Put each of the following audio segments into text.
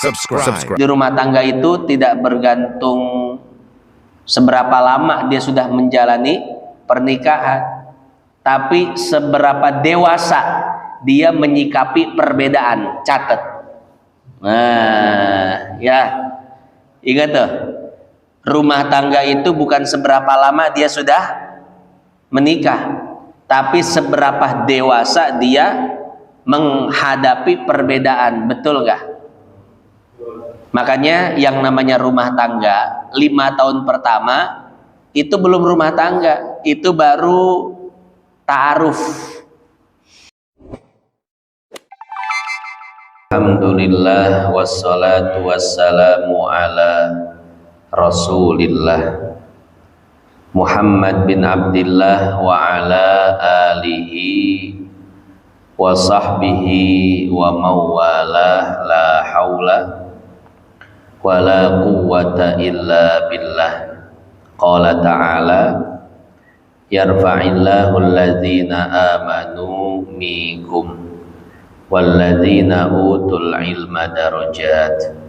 subscribe. Di rumah tangga itu tidak bergantung seberapa lama dia sudah menjalani pernikahan, tapi seberapa dewasa dia menyikapi perbedaan. Catat. Nah, ya, ingat tuh. Rumah tangga itu bukan seberapa lama dia sudah menikah, tapi seberapa dewasa dia menghadapi perbedaan. Betul nggak? Makanya yang namanya rumah tangga 5 tahun pertama itu belum rumah tangga, itu baru ta'aruf. Alhamdulillah wassalatu wassalamu ala Rasulillah Muhammad bin Abdillah wa ala alihi wa sahbihi wa mawalah, la haula wa la quwwata illa billah. Qala ta'ala yarfa'illahu alladhina amanu minkum walladzina utul ilma darajat.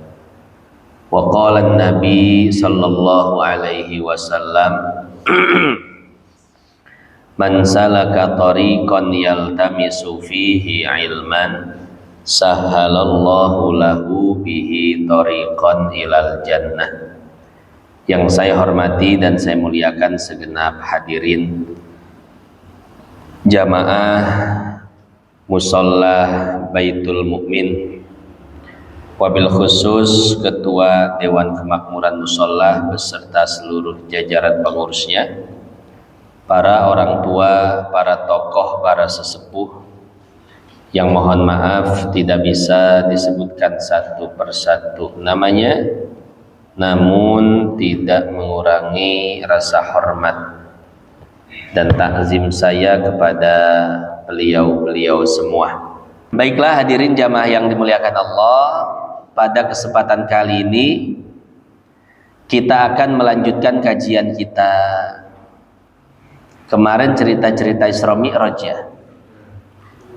Wa qala an-nabi sallallahu alaihi wasallam man salaka tariqan yaltamisu fihi ilman sahhalallahu lahu bihi tariqan ilal jannah. Yang saya hormati dan saya muliakan segenap hadirin jamaah Musalla Baitul Mukmin, wabil khusus Ketua Dewan Kemakmuran Musalla beserta seluruh jajaran pengurusnya, para orang tua, para tokoh, para sesepuh yang mohon maaf tidak bisa disebutkan satu persatu namanya, namun tidak mengurangi rasa hormat dan takzim saya kepada beliau-beliau semua. Baiklah hadirin jamaah yang dimuliakan Allah, pada kesempatan kali ini kita akan melanjutkan kajian kita. Kemarin cerita-cerita Isra Mi'raj ya.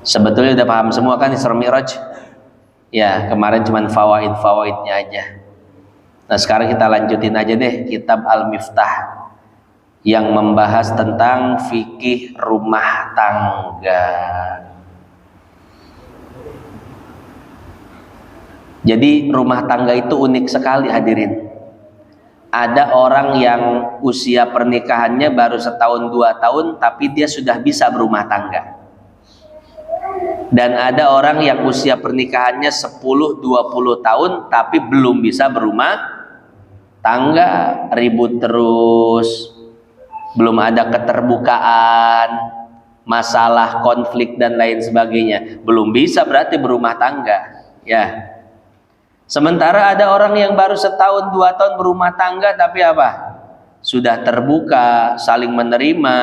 Sebetulnya udah paham semua kan Isra Mi'raj? Ya, kemarin cuman fawaid-fawaidnya aja. Nah, sekarang kita lanjutin aja deh kitab Al-Miftah yang membahas tentang fikih rumah tangga. Jadi rumah tangga itu unik sekali hadirin. Ada orang yang usia pernikahannya baru 1-2 tahun tapi dia sudah bisa berumah tangga. Dan ada orang yang usia pernikahannya 10-20 tahun tapi belum bisa berumah tangga, ribut terus, belum ada keterbukaan, masalah konflik dan lain sebagainya, belum bisa berarti berumah tangga ya. Sementara ada orang yang baru 1-2 tahun berumah tangga tapi apa? Sudah terbuka, saling menerima,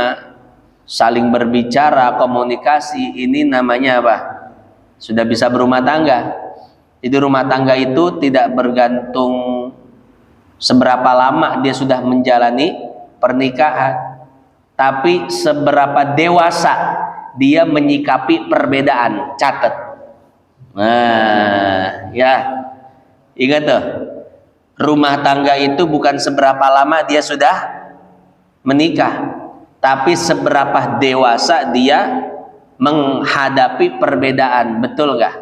saling berbicara, komunikasi, ini namanya apa? Sudah bisa berumah tangga. Jadi rumah tangga itu tidak bergantung seberapa lama dia sudah menjalani pernikahan, tapi seberapa dewasa dia menyikapi perbedaan. Catat. Nah, ya, ingat tuh, rumah tangga itu bukan seberapa lama dia sudah menikah, tapi seberapa dewasa dia menghadapi perbedaan. Betul nggak?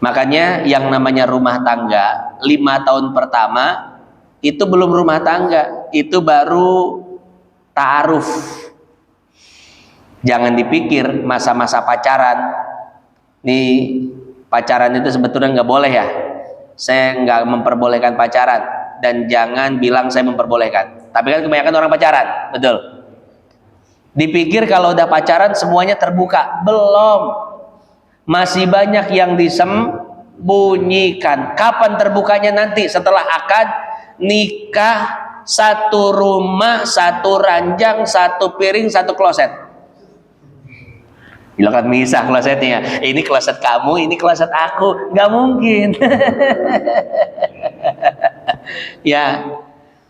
Makanya yang namanya rumah tangga 5 tahun pertama itu belum rumah tangga, itu baru ta'aruf. Jangan dipikir masa-masa pacaran. Nih, pacaran itu sebetulnya nggak boleh ya. Saya nggak memperbolehkan pacaran, dan jangan bilang saya memperbolehkan. Tapi kan kebanyakan orang pacaran, betul. Dipikir kalau udah pacaran semuanya terbuka, belum. Masih banyak yang disembunyikan. Kapan terbukanya? Nanti setelah akad nikah, satu rumah, satu ranjang, satu piring, satu kloset. Bilang kan misah klosetnya. Ini kloset kamu, ini kloset aku. Nggak mungkin. Ya,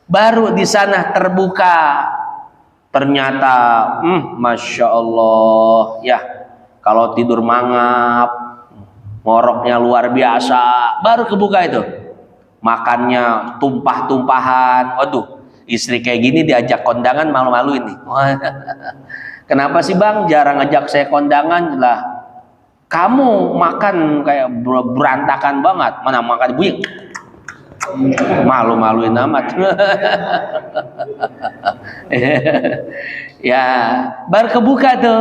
baru di sana terbuka. Ternyata, masya Allah, ya, kalau tidur mangap, ngoroknya luar biasa, baru kebuka itu makannya tumpah-tumpahan. Waduh, istri kayak gini diajak kondangan malu-malu ini. Kenapa sih bang jarang ngajak saya kondangan? Lah kamu makan kayak berantakan banget, mana makan buying, malu-maluin amat. Ya baru kebuka tuh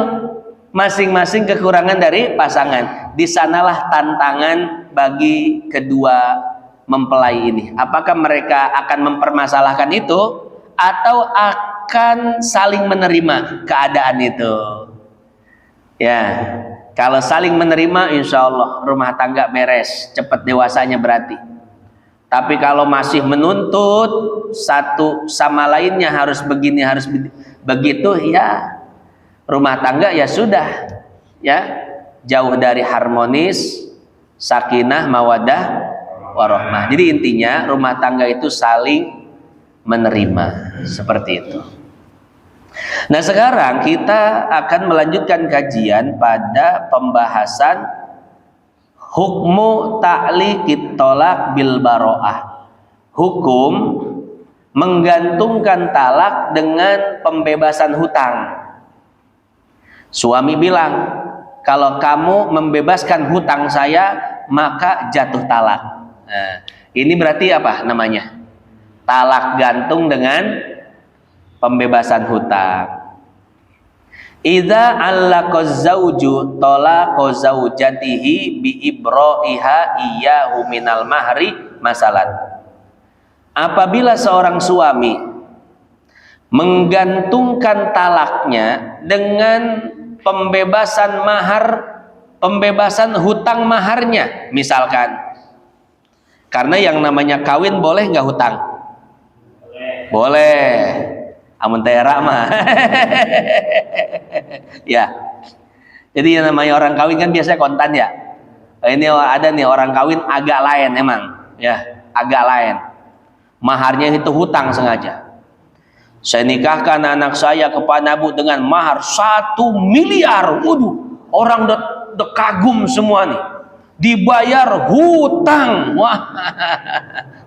masing-masing kekurangan dari pasangan. Di sanalah tantangan bagi kedua mempelai ini. Apakah mereka akan mempermasalahkan itu atau akan saling menerima keadaan itu? Ya, kalau saling menerima, insya Allah rumah tangga beres, cepat dewasanya berarti. Tapi kalau masih menuntut satu sama lainnya harus begini, harus begitu, ya rumah tangga ya sudah, ya jauh dari harmonis, sakinah, mawaddah, warahmah. Jadi intinya rumah tangga itu saling menerima, seperti itu. Nah sekarang kita akan melanjutkan kajian pada pembahasan hukmu ta'liqit tolak bil baro'ah, hukum menggantungkan talak dengan pembebasan hutang. Suami bilang, kalau kamu membebaskan hutang saya maka jatuh talak. Nah, ini berarti apa namanya? Talak gantung dengan pembebasan hutang. Idza allaqa zauju talaqa zaujatihi bi ibraiha iyyahu minal mahri masalan. Apabila seorang suami menggantungkan talaknya dengan pembebasan mahar, pembebasan hutang maharnya, misalkan. Karena yang namanya kawin boleh nggak hutang? Boleh. Amun tera mah. Ya. Jadi yang namanya orang kawin kan biasanya kontan ya. Ini ada nih orang kawin agak lain emang, ya, agak lain. Maharnya itu hutang sengaja. Saya nikahkan anak saya kepada Nabu dengan mahar 1 miliar. Waduh, orang udah kagum semua nih. Dibayar hutang. Wah,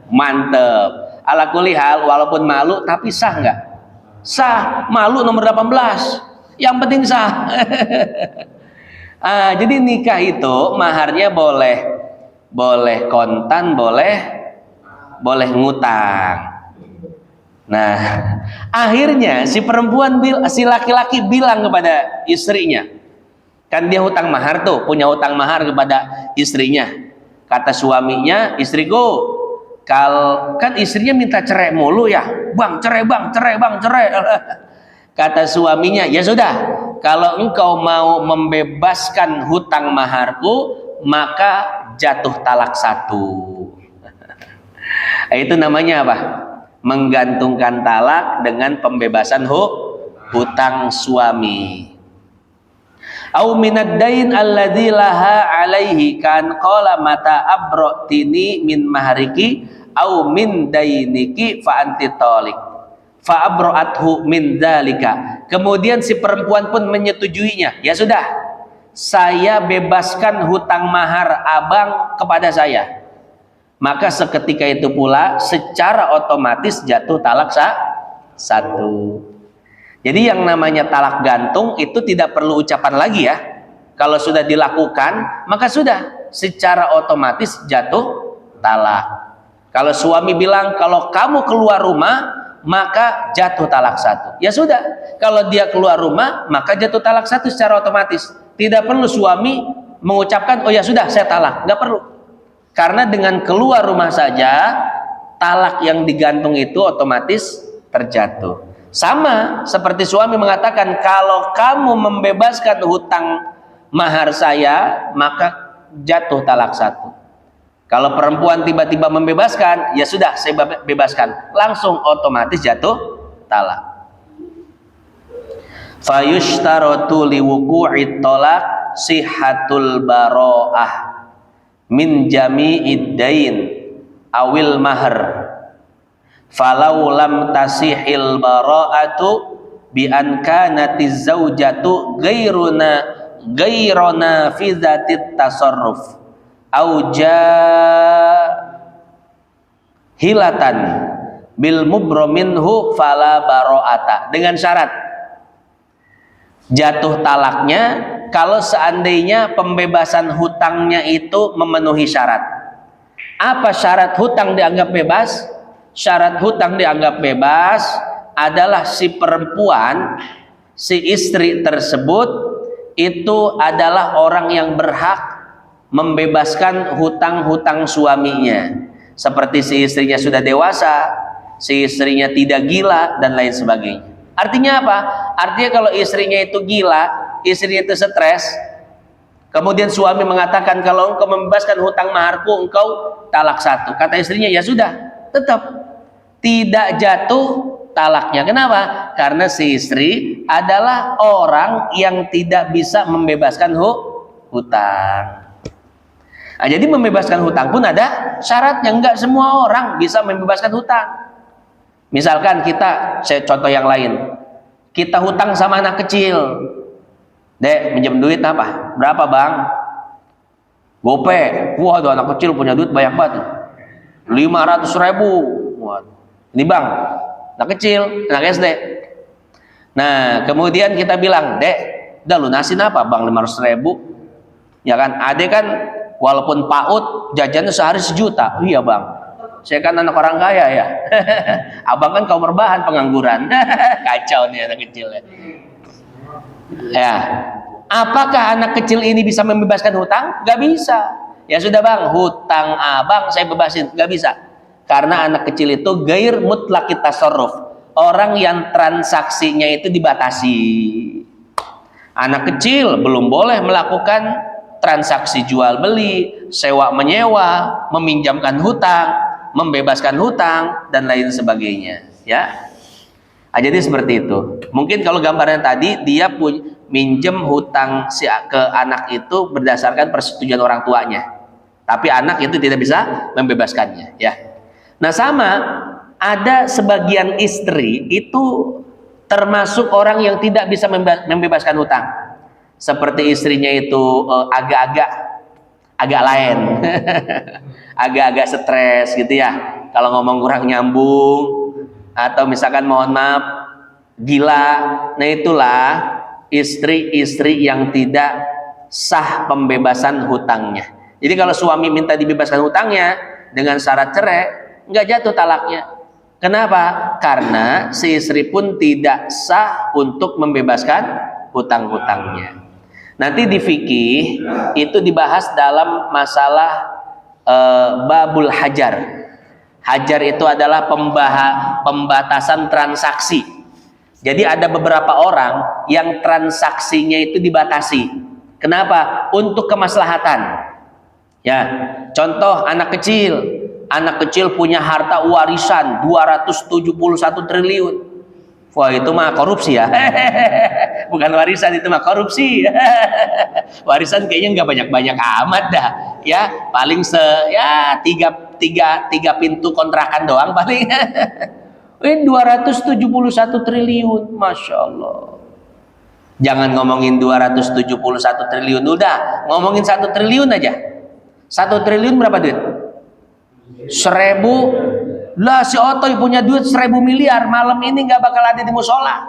mantep. Ala kulli hal, walaupun malu tapi sah nggak? Sah. Malu nomor 18. Yang penting sah. Jadi nikah itu maharnya boleh kontan, boleh ngutang. Nah, akhirnya si laki-laki bilang kepada istrinya, kan dia hutang mahar tuh, punya hutang mahar kepada istrinya. Kata suaminya, istriku, kan istrinya minta cerai mulu ya, bang, cerai. Kata suaminya, ya sudah, kalau engkau mau membebaskan hutang maharku, maka jatuh talak 1. Itu namanya apa? Menggantungkan talak dengan pembebasan hutang suami. Au minad dain alladzi laha alaihi kan qala mata abrotini min mahriki au min dainiki fa anti talik fa abroathu min dzalika. Kemudian si perempuan pun menyetujuinya. Ya sudah, saya bebaskan hutang mahar abang kepada saya. Maka seketika itu pula secara otomatis jatuh talak 1. Jadi yang namanya talak gantung itu tidak perlu ucapan lagi ya. Kalau sudah dilakukan, maka sudah secara otomatis jatuh talak. Kalau suami bilang kalau kamu keluar rumah maka jatuh talak 1. Ya sudah, kalau dia keluar rumah maka jatuh talak 1 secara otomatis. Tidak perlu suami mengucapkan oh ya sudah saya talak, nggak perlu. Karena dengan keluar rumah saja talak yang digantung itu otomatis terjatuh. Sama seperti suami mengatakan kalau kamu membebaskan hutang mahar saya maka jatuh talak 1. Kalau perempuan tiba-tiba membebaskan, ya sudah saya bebaskan, langsung otomatis jatuh talak. Fayushtaratu liwuqu'it talaq sihhatul baro'ah min jami'id dain awil mahr. Falau lam tasihil bara'atu bi an kanatiz zaujatu ghairuna fi dzatit tasarruf auja hilatan bil mubrominhu fala baro'ata, dengan syarat jatuh talaknya kalau seandainya pembebasan hutangnya itu memenuhi syarat. Apa syarat hutang dianggap bebas? Syarat hutang dianggap bebas adalah si perempuan, si istri tersebut itu adalah orang yang berhak membebaskan hutang-hutang suaminya. Seperti si istrinya sudah dewasa, si istrinya tidak gila, dan lain sebagainya. Artinya apa? Artinya kalau istrinya itu gila, istrinya itu stres, kemudian suami mengatakan kalau engkau membebaskan hutang maharku, engkau talak 1. Kata istrinya, ya sudah, tetap tidak jatuh talaknya. Kenapa? Karena si istri adalah orang yang tidak bisa membebaskan hutang. Nah, jadi membebaskan hutang pun ada syaratnya. Enggak semua orang bisa membebaskan hutang. Misalkan saya contoh yang lain, kita hutang sama anak kecil. Dek, minjem duit apa? Berapa bang? Gope. Waduh, anak kecil punya duit banyak banget. 500.000. Waduh. Ini bang, anak kecil, anak SD. Nah, kemudian kita bilang, dek, udah lunasin apa bang 500.000? Ya kan, adek kan walaupun PAUD jajannya sehari 1 juta. Iya bang, saya kan anak orang kaya ya. Abang kan kaum rebahan, pengangguran. Kacau nih anak kecil ya. Ya, apakah anak kecil ini bisa membebaskan hutang? Gak bisa. Ya sudah bang, hutang abang saya bebasin. Gak bisa, karena anak kecil itu gair mutlaqit tasarruf, orang yang transaksinya itu dibatasi. Anak kecil belum boleh melakukan transaksi jual beli, sewa menyewa, meminjamkan hutang, membebaskan hutang, dan lain sebagainya. Ya, nah, jadi seperti itu. Mungkin kalau gambarnya tadi dia minjem hutang ke anak itu berdasarkan persetujuan orang tuanya, tapi anak itu tidak bisa membebaskannya. Ya. Nah, sama ada sebagian istri itu termasuk orang yang tidak bisa membebaskan hutang. Seperti istrinya itu agak lain, agak stres gitu ya. Kalau ngomong kurang nyambung, atau misalkan mohon maaf gila. Nah, itulah istri-istri yang tidak sah pembebasan hutangnya. Jadi kalau suami minta dibebaskan hutangnya dengan syarat cerai, nggak jatuh talaknya. Kenapa? Karena si istri pun tidak sah untuk membebaskan hutang-hutangnya. Nanti di fikih itu dibahas dalam masalah babul hajar. Hajar itu adalah pembatasan transaksi. Jadi ada beberapa orang yang transaksinya itu dibatasi. Kenapa? Untuk kemaslahatan. Ya, contoh anak kecil. Anak kecil punya harta warisan 271 triliun. Wah, itu mah korupsi ya. Bukan warisan, itu mah korupsi. Warisan kayaknya nggak banyak-banyak amat dah. Ya, paling tiga pintu kontrakan doang paling. 271 triliun, Masya Allah. Jangan ngomongin 271 triliun, udah ngomongin 1 triliun aja. 1 triliun berapa duit? 1000. Lah si Otoy punya duit 1000 miliar, malam ini nggak bakal ada di musola.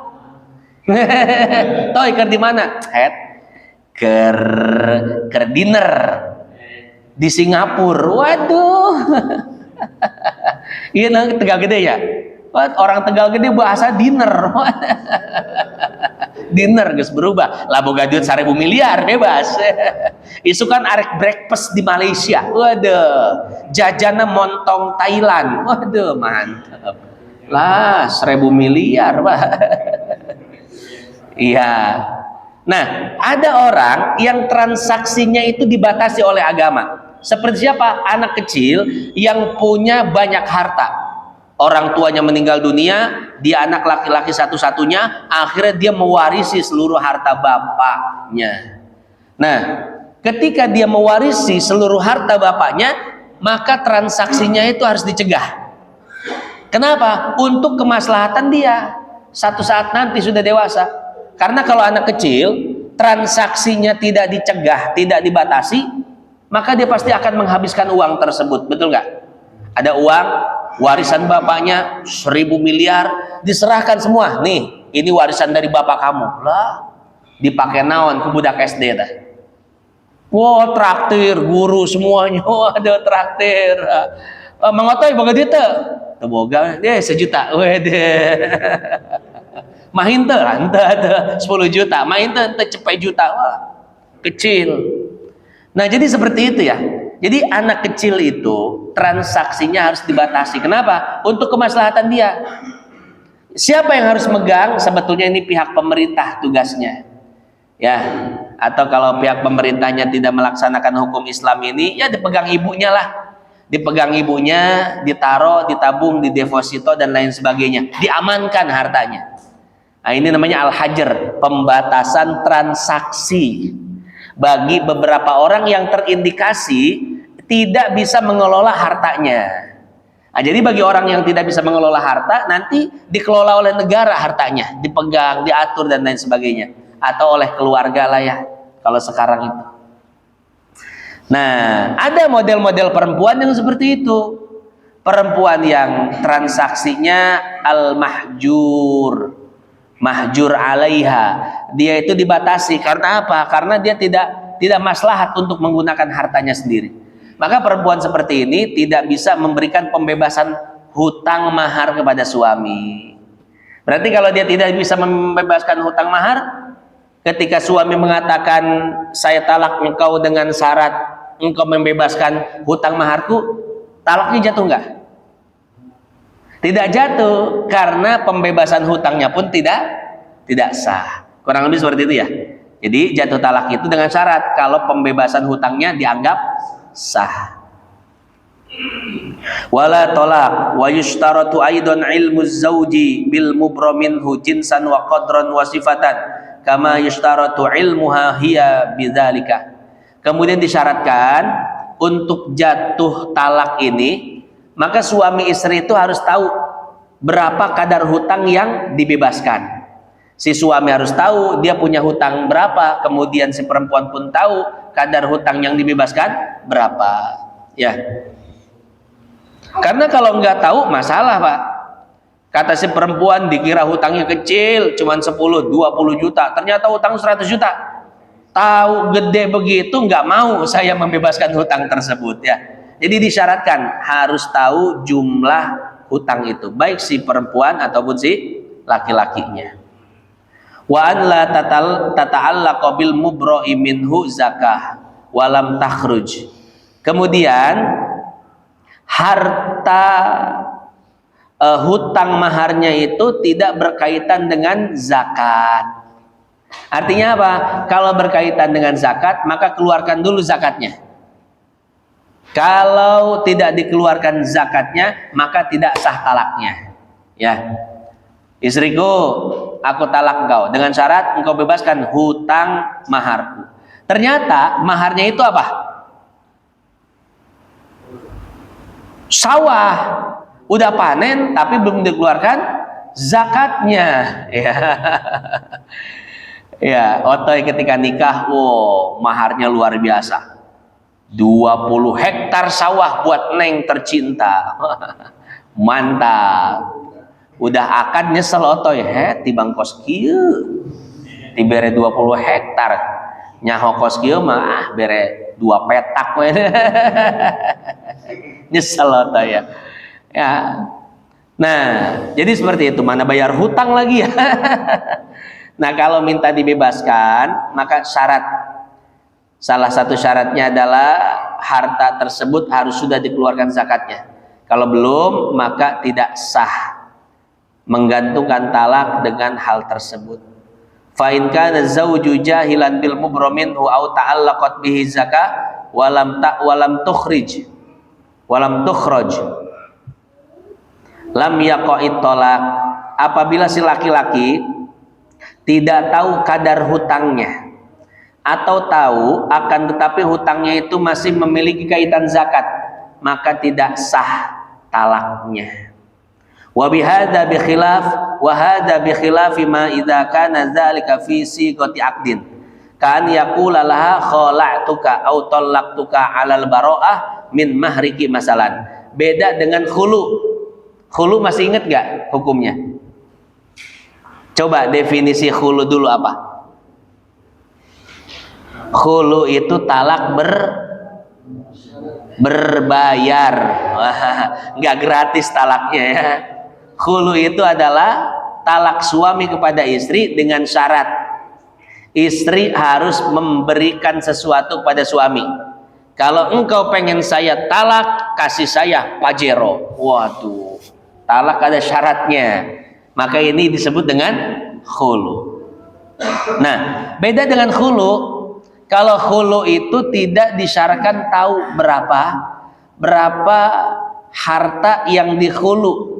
Toy ker di mana? Ker dinner di Singapura. Waduh. Iya, Tegal Gede ya. Orang Tegal Gede bahasa dinner. Dinner guys berubah. Lah boga duit 1000 miliar bebas. Isu kan arek breakfast di Malaysia. Waduh. Jajana montong Thailand. Waduh, mantap. Lah 1000 miliar, Pak. Iya. Nah, ada orang yang transaksinya itu dibatasi oleh agama. Seperti siapa? Anak kecil yang punya banyak harta. Orang tuanya meninggal dunia, dia anak laki-laki satu-satunya, akhirnya dia mewarisi seluruh harta bapaknya. Nah, ketika dia mewarisi seluruh harta bapaknya, maka transaksinya itu harus dicegah. Kenapa? Untuk kemaslahatan dia. Satu saat nanti sudah dewasa. Karena kalau anak kecil, transaksinya tidak dicegah, tidak dibatasi, maka dia pasti akan menghabiskan uang tersebut, betul nggak? Ada uang warisan bapaknya 1.000 miliar, diserahkan semua, nih ini warisan dari bapak kamu lah, dipakai naon ke budak SD dah. Wah, traktir guru semuanya, wah ada traktir. Mengotoy boga dieu teu? Teu boga, deh 1 juta. Wede. Mahin teu, henteu 10 juta, mahin teu cepet juta. Wah, kecil. Nah, jadi seperti itu ya. Jadi anak kecil itu transaksinya harus dibatasi. Kenapa? Untuk kemaslahatan dia. Siapa yang harus megang? Sebetulnya ini pihak pemerintah tugasnya. Ya, atau kalau pihak pemerintahnya tidak melaksanakan hukum Islam ini, ya dipegang ibunya lah. Dipegang ibunya, ditaruh, ditabung, dideposito dan lain sebagainya. Diamankan hartanya. Nah, ini namanya al-hajar, pembatasan transaksi. Bagi beberapa orang yang terindikasi tidak bisa mengelola hartanya. Nah, jadi bagi orang yang tidak bisa mengelola harta, nanti dikelola oleh negara hartanya, dipegang, diatur dan lain sebagainya, atau oleh keluarga lah ya kalau sekarang itu. Nah, ada model-model perempuan yang seperti itu. Perempuan yang transaksinya al-mahjur, mahjur alaiha, dia itu dibatasi. Karena apa? Karena dia tidak maslahat untuk menggunakan hartanya sendiri. Maka perempuan seperti ini tidak bisa memberikan pembebasan hutang mahar kepada suami. Berarti kalau dia tidak bisa membebaskan hutang mahar, ketika suami mengatakan saya talak engkau dengan syarat engkau membebaskan hutang maharku, talaknya jatuh enggak? Tidak jatuh, karena pembebasan hutangnya pun tidak sah. Kurang lebih seperti itu ya. Jadi jatuh talak itu dengan syarat kalau pembebasan hutangnya dianggap sah. Wala tolak wa yushtaratu aidan ilmu zauji bil mubraminhu jinsan wa qadran wa sifatan kama yushtaratu ilmuha hiya bidzalika. Kemudian disyaratkan untuk jatuh talak ini, maka suami istri itu harus tahu berapa kadar hutang yang dibebaskan. Si suami harus tahu dia punya hutang berapa, kemudian si perempuan pun tahu kadar hutang yang dibebaskan berapa. Ya. Karena kalau nggak tahu masalah, Pak. Kata si perempuan dikira hutangnya kecil, cuman 10, 20 juta. Ternyata hutang 100 juta. Tahu gede begitu, nggak mau saya membebaskan hutang tersebut ya. Jadi disyaratkan harus tahu jumlah hutang itu, baik si perempuan ataupun si laki-lakinya. Wa an la tata'allaqa bil mubra'i minhu zakah walam takhruj. Kemudian harta hutang maharnya itu tidak berkaitan dengan zakat. Artinya apa? Kalau berkaitan dengan zakat, maka keluarkan dulu zakatnya. Kalau tidak dikeluarkan zakatnya, maka tidak sah talaknya. Ya, istriku, aku talak engkau dengan syarat engkau bebaskan hutang maharku. Ternyata maharnya itu apa? Sawah, udah panen tapi belum dikeluarkan zakatnya. Ya. Ya, otoy ketika nikah, wow, maharnya luar biasa. 20 hektar sawah buat neng tercinta. Mantap. Udah akan nyesel otoy, tibang kos kieu. Dibere 20 hektar. Nyaho kos kieu mah bere 2 petak we. Nyesel otoy ya. Ya. Nah, jadi seperti itu, mana bayar hutang lagi ya. Nah, kalau minta dibebaskan, maka salah satu syaratnya adalah harta tersebut harus sudah dikeluarkan zakatnya. Kalau belum, maka tidak sah menggantungkan talak dengan hal tersebut. Fa in kana zawju jahilan bil mubramin au ta'allaqat bihi zakah walam tukhraj lam yaqa'it talaq. Apabila si laki-laki tidak tahu kadar hutangnya atau tahu akan tetapi hutangnya itu masih memiliki kaitan zakat, maka tidak sah talaknya. Wa bihadza bi khilafi ma idza kana dzalika fi siqati aqdin. kan yaqula laha khala'tuka au talaqtuka 'alal bara'ah min mahriki masalan. Beda dengan khulu. Khulu masih ingat gak hukumnya? Coba definisi khulu dulu apa? Khulu itu talak berbayar. Nggak gratis talaknya ya. Khulu itu adalah talak suami kepada istri dengan syarat istri harus memberikan sesuatu pada suami. Kalau engkau pengen saya talak, kasih saya pajero. Waduh, talak ada syaratnya. Maka ini disebut dengan khulu. Nah, beda dengan khulu. Kalau khulu itu tidak disyaratkan tahu berapa harta yang dikhulu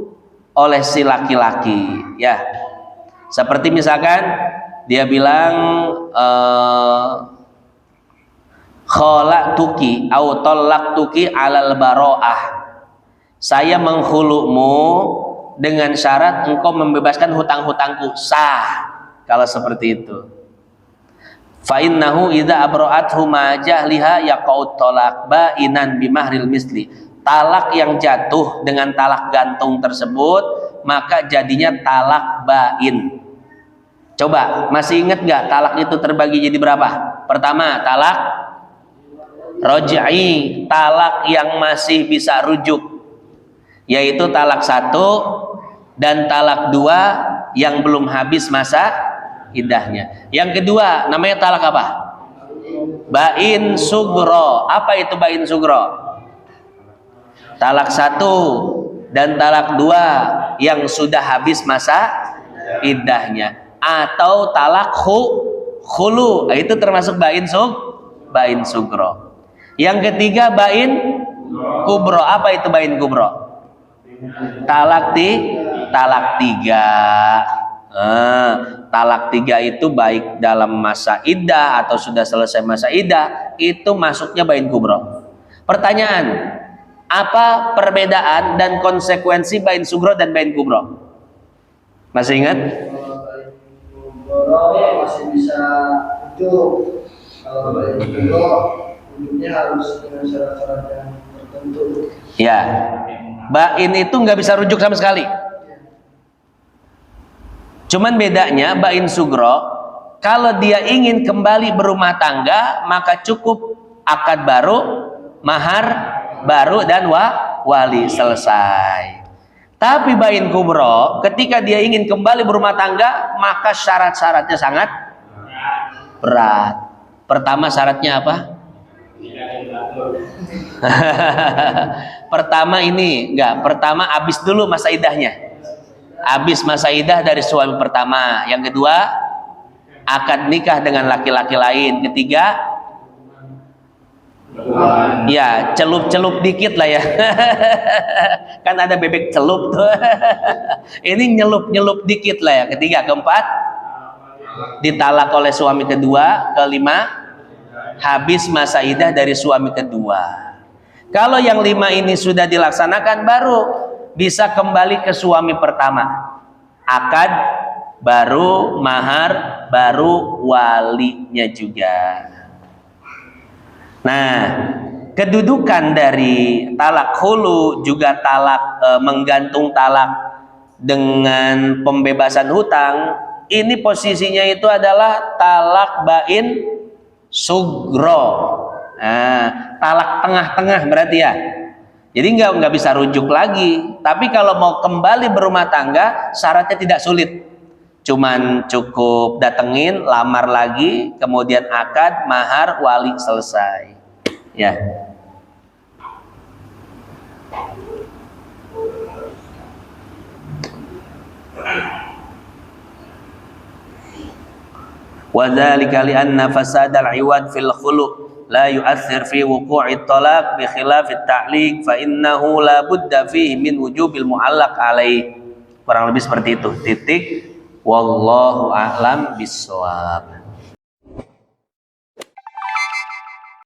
oleh si laki-laki, ya. Seperti misalkan dia bilang khala'tuki au talaqtuki 'alal bara'ah. Saya menghulumu dengan syarat engkau membebaskan hutang-hutangku. Sah kalau seperti itu. Fa innahu idza abra'athu ma jahliha yaqaut talaq ba'inan bimahril misli. Talak yang jatuh dengan talak gantung tersebut maka jadinya talak bain. Coba masih ingat gak talak itu terbagi jadi berapa? Pertama talak roj'i, talak yang masih bisa rujuk, yaitu talak 1 dan talak 2 yang belum habis masa iddahnya. Yang kedua namanya talak apa? Bain sugro. Apa itu bain sugro? Talak 1 dan talak 2 yang sudah habis masa iddahnya, atau talak khulu, itu termasuk bain sugro. Yang ketiga bain kubro. Apa itu bain kubro? Talak 3. Talak 3 itu baik dalam masa iddah atau sudah selesai masa iddah, itu masuknya bain kubro. Pertanyaan, apa perbedaan dan konsekuensi bain sugro dan bain kubro? Masih ingat? Kalau masih bisa rujuk, kalau bain kubro rujuknya harus dengan syarat-syarat yang tertentu. Ya, bain itu nggak bisa rujuk sama sekali. Cuman bedanya bain sugro, kalau dia ingin kembali berumah tangga maka cukup akad baru, mahar baru dan wali, selesai. Tapi bain kubro, ketika dia ingin kembali berumah tangga maka syarat-syaratnya sangat berat. Pertama syaratnya apa? Pertama habis dulu masa iddahnya. Habis masa iddah dari suami pertama. Yang kedua, akad nikah dengan laki-laki lain. Ketiga, ya celup-celup dikit lah ya. Kan ada bebek celup tuh. Ini nyelup-nyelup dikit lah ya. Ketiga, keempat, ditalak oleh suami kedua. Kelima, habis masa iddah dari suami kedua. Kalau yang 5 ini sudah dilaksanakan, baru bisa kembali ke suami pertama. Akad baru, mahar baru, walinya juga. Nah, kedudukan dari talak khulu juga talak menggantung talak dengan pembebasan hutang, ini posisinya itu adalah talak bain sugro. Nah, talak tengah-tengah berarti ya. Jadi nggak bisa rujuk lagi. Tapi kalau mau kembali berumah tangga, syaratnya tidak sulit. Cuman cukup datengin, lamar lagi, kemudian akad, mahar, wali, selesai. Ya. Wa dzalika li anna fasad al-iwad fil khulu' la yu'athir fi wuqu'i talaq bi khilaf at-ta'liq fa innahu la budda fihi min wujubil mu'allaq alaih. Kurang lebih seperti itu. Titik. Wallahu a'lam bissawab.